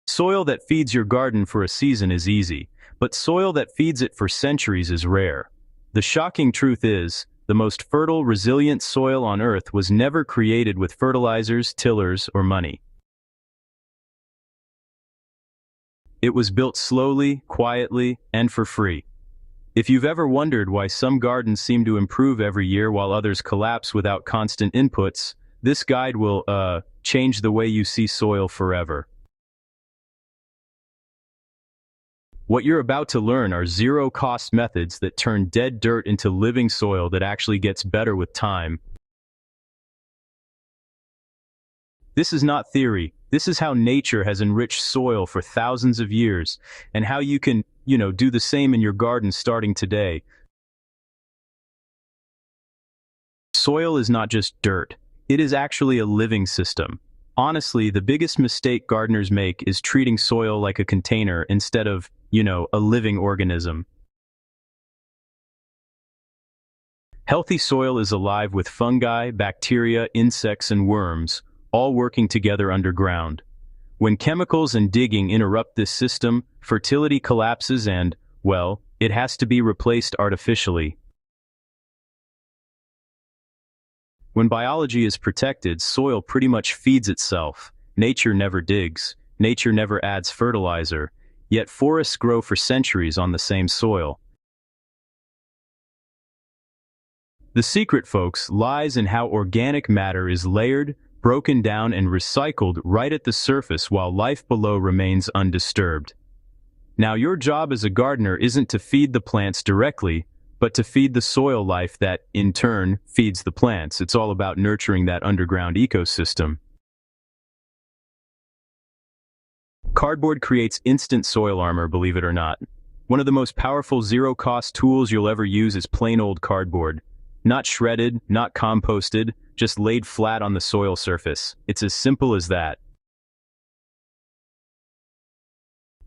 Soil that feeds your garden for a season is easy, but soil that feeds it for centuries is rare. The shocking truth is, the most fertile, resilient soil on Earth was never created with fertilizers, tillers, or money. It was built slowly, quietly, and for free. If you've ever wondered why some gardens seem to improve every year while others collapse without constant inputs, this guide will, change the way you see soil forever. What you're about to learn are zero-cost methods that turn dead dirt into living soil that actually gets better with time. This is not theory. This is how nature has enriched soil for thousands of years, and how you can, do the same in your garden starting today. Soil is not just dirt. It is actually a living system. Honestly, the biggest mistake gardeners make is treating soil like a container instead of, a living organism. Healthy soil is alive with fungi, bacteria, insects, and worms, all working together underground. When chemicals and digging interrupt this system, fertility collapses and, well, it has to be replaced artificially. When biology is protected, soil pretty much feeds itself. Nature never digs. Nature never adds fertilizer. Yet forests grow for centuries on the same soil. The secret, folks, lies in how organic matter is layered, broken down, and recycled right at the surface while life below remains undisturbed. Now, your job as a gardener isn't to feed the plants directly, but to feed the soil life that, in turn, feeds the plants. It's all about nurturing that underground ecosystem. Cardboard creates instant soil armor, believe it or not. One of the most powerful zero-cost tools you'll ever use is plain old cardboard. Not shredded, not composted, just laid flat on the soil surface. It's as simple as that.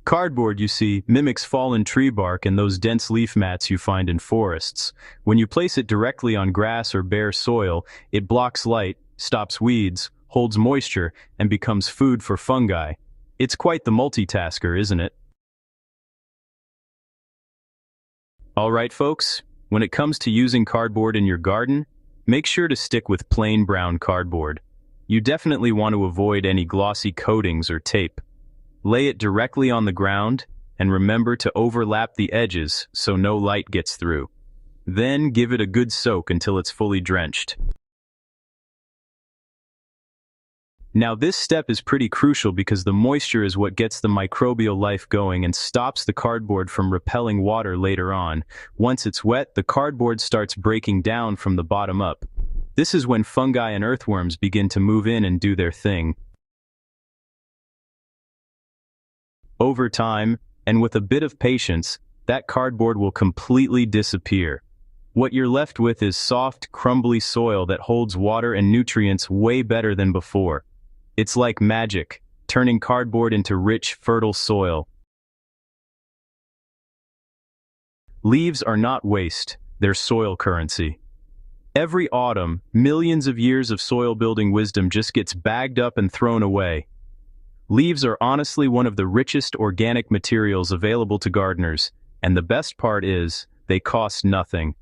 Cardboard, you see, mimics fallen tree bark and those dense leaf mats you find in forests. When you place it directly on grass or bare soil, it blocks light, stops weeds, holds moisture, and becomes food for fungi. It's quite the multitasker, isn't it? All right, folks, when it comes to using cardboard in your garden, make sure to stick with plain brown cardboard. You definitely want to avoid any glossy coatings or tape. Lay it directly on the ground, and remember to overlap the edges so no light gets through. Then give it a good soak until it's fully drenched. Now, this step is pretty crucial because the moisture is what gets the microbial life going and stops the cardboard from repelling water later on. Once it's wet, the cardboard starts breaking down from the bottom up. This is when fungi and earthworms begin to move in and do their thing. Over time, and with a bit of patience, that cardboard will completely disappear. What you're left with is soft, crumbly soil that holds water and nutrients way better than before. It's like magic, turning cardboard into rich, fertile soil. Leaves are not waste, they're soil currency. Every autumn, millions of years of soil-building wisdom just gets bagged up and thrown away. Leaves are honestly one of the richest organic materials available to gardeners, and the best part is, they cost nothing.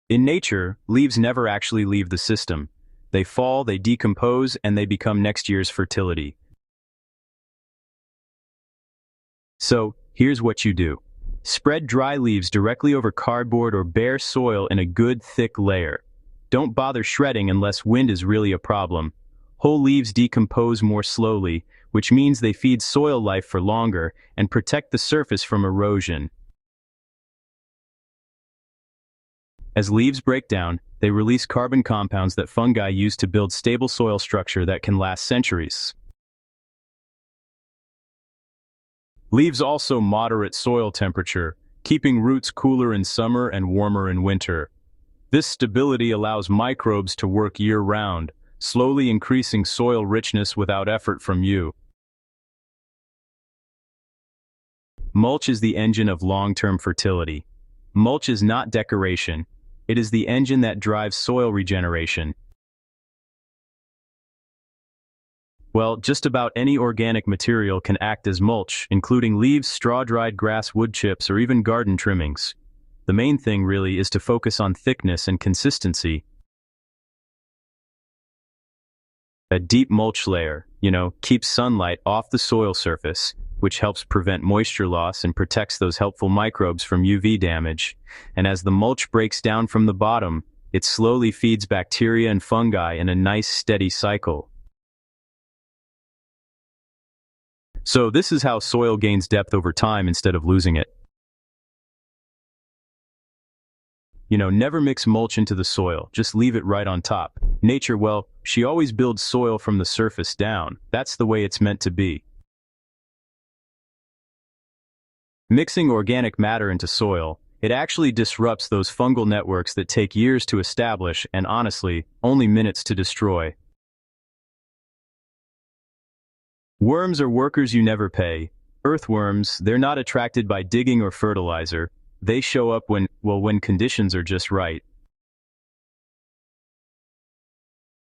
In nature, leaves never actually leave the system. They fall, they decompose, and they become next year's fertility. So, here's what you do. Spread dry leaves directly over cardboard or bare soil in a good, thick layer. Don't bother shredding unless wind is really a problem. Whole leaves decompose more slowly, which means they feed soil life for longer and protect the surface from erosion. As leaves break down, they release carbon compounds that fungi use to build stable soil structure that can last centuries. Leaves also moderate soil temperature, keeping roots cooler in summer and warmer in winter. This stability allows microbes to work year-round, slowly increasing soil richness without effort from you. Mulch is the engine of long-term fertility. Mulch is not decoration. It is the engine that drives soil regeneration. Well, just about any organic material can act as mulch, including leaves, straw-dried grass, wood chips, or even garden trimmings. The main thing really is to focus on thickness and consistency. A deep mulch layer, keeps sunlight off the soil surface, which helps prevent moisture loss and protects those helpful microbes from UV damage. And as the mulch breaks down from the bottom, it slowly feeds bacteria and fungi in a nice steady cycle. So this is how soil gains depth over time instead of losing it. Never mix mulch into the soil, just leave it right on top. Nature, well, she always builds soil from the surface down. That's the way it's meant to be. Mixing organic matter into soil, it actually disrupts those fungal networks that take years to establish and, honestly, only minutes to destroy. Worms are workers you never pay. Earthworms, they're not attracted by digging or fertilizer. They show up when conditions are just right.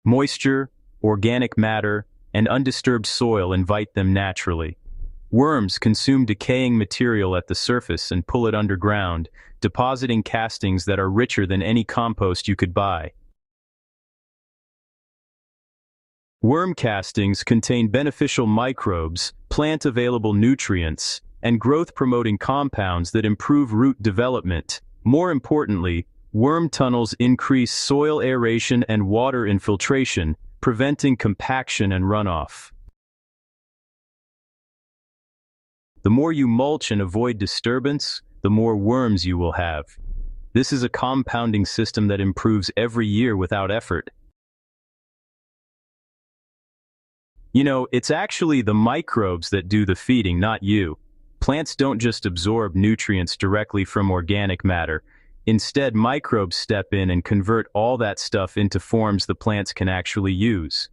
Moisture, organic matter, and undisturbed soil invite them naturally. Worms consume decaying material at the surface and pull it underground, depositing castings that are richer than any compost you could buy. Worm castings contain beneficial microbes, plant-available nutrients, and growth-promoting compounds that improve root development. More importantly, worm tunnels increase soil aeration and water infiltration, preventing compaction and runoff. The more you mulch and avoid disturbance, the more worms you will have. This is a compounding system that improves every year without effort. It's actually the microbes that do the feeding, not you. Plants don't just absorb nutrients directly from organic matter. Instead, microbes step in and convert all that stuff into forms the plants can actually use.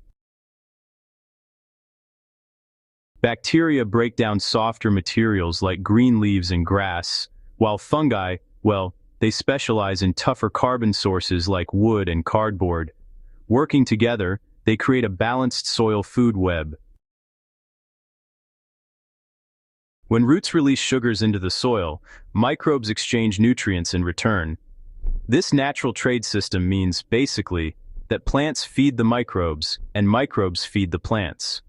Bacteria break down softer materials like green leaves and grass, while fungi, well, they specialize in tougher carbon sources like wood and cardboard. Working together, they create a balanced soil food web. When roots release sugars into the soil, microbes exchange nutrients in return. This natural trade system means, basically, that plants feed the microbes, and microbes feed the plants.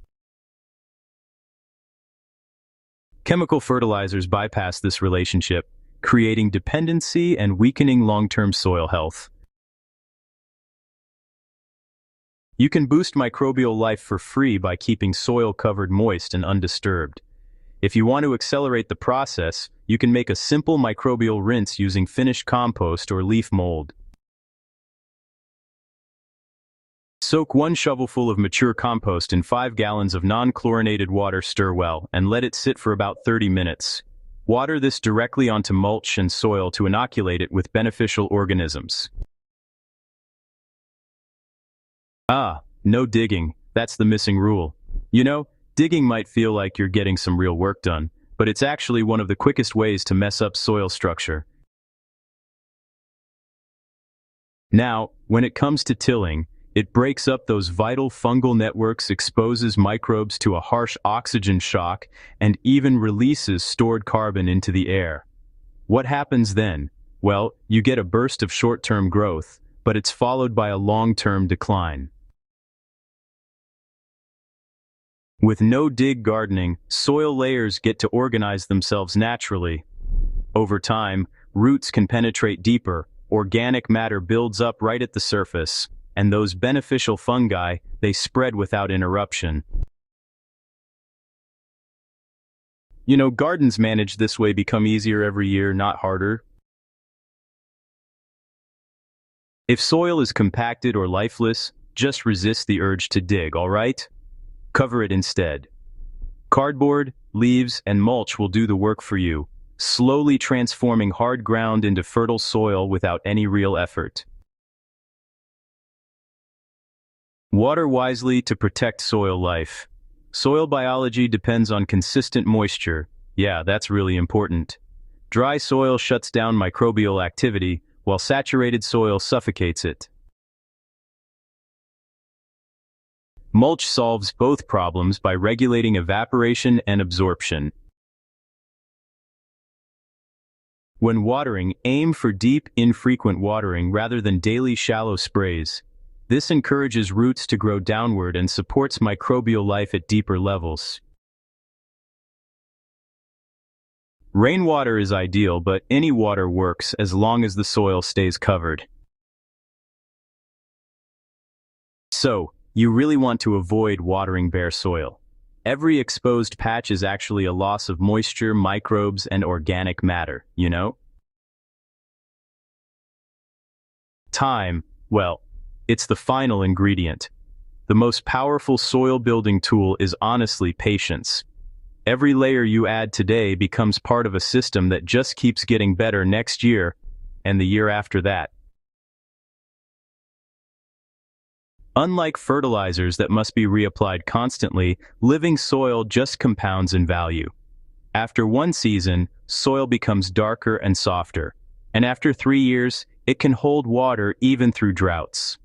Chemical fertilizers bypass this relationship, creating dependency and weakening long-term soil health. You can boost microbial life for free by keeping soil covered moist and undisturbed. If you want to accelerate the process, you can make a simple microbial rinse using finished compost or leaf mold. Soak 1 shovelful of mature compost in 5 gallons of non-chlorinated water, stir well, and let it sit for about 30 minutes. Water this directly onto mulch and soil to inoculate it with beneficial organisms. No digging. That's the missing rule. Digging might feel like you're getting some real work done, but it's actually one of the quickest ways to mess up soil structure. Now, when it comes to tilling, it breaks up those vital fungal networks, exposes microbes to a harsh oxygen shock, and even releases stored carbon into the air. What happens then? Well, you get a burst of short-term growth, but it's followed by a long-term decline. With no-dig gardening, soil layers get to organize themselves naturally. Over time, roots can penetrate deeper, organic matter builds up right at the surface, and those beneficial fungi, they spread without interruption. Gardens managed this way become easier every year, not harder. If soil is compacted or lifeless, just resist the urge to dig, all right? Cover it instead. Cardboard, leaves, and mulch will do the work for you, slowly transforming hard ground into fertile soil without any real effort. Water wisely to protect soil life. Soil biology depends on consistent moisture. Yeah, that's really important. Dry soil shuts down microbial activity, while saturated soil suffocates it. Mulch solves both problems by regulating evaporation and absorption. When watering, aim for deep, infrequent watering rather than daily shallow sprays. This encourages roots to grow downward and supports microbial life at deeper levels. Rainwater is ideal, but any water works as long as the soil stays covered. So, you really want to avoid watering bare soil. Every exposed patch is actually a loss of moisture, microbes, and organic matter, you know? Time, well, it's the final ingredient. The most powerful soil-building tool is honestly patience. Every layer you add today becomes part of a system that just keeps getting better next year and the year after that. Unlike fertilizers that must be reapplied constantly, living soil just compounds in value. After one season, soil becomes darker and softer, and after 3 years, it can hold water even through droughts.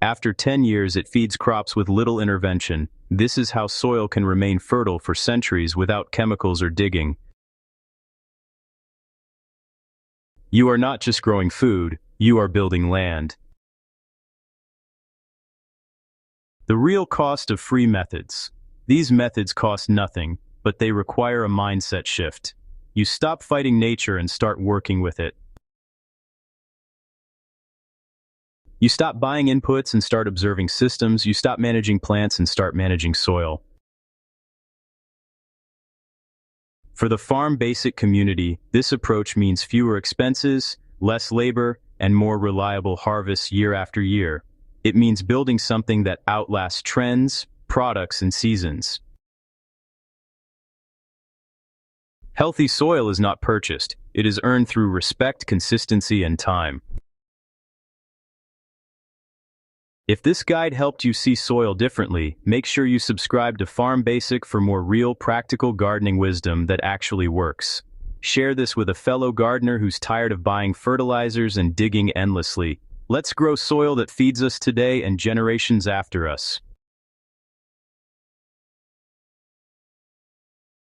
After 10 years, it feeds crops with little intervention. This is how soil can remain fertile for centuries without chemicals or digging. You are not just growing food, you are building land. The real cost of free methods. These methods cost nothing, but they require a mindset shift. You stop fighting nature and start working with it. You stop buying inputs and start observing systems. You stop managing plants and start managing soil. For the farm basic community, this approach means fewer expenses, less labor, and more reliable harvests year after year. It means building something that outlasts trends, products, and seasons. Healthy soil is not purchased. It is earned through respect, consistency, and time. If this guide helped you see soil differently, make sure you subscribe to Farm Basic for more real, practical gardening wisdom that actually works. Share this with a fellow gardener who's tired of buying fertilizers and digging endlessly. Let's grow soil that feeds us today and generations after us.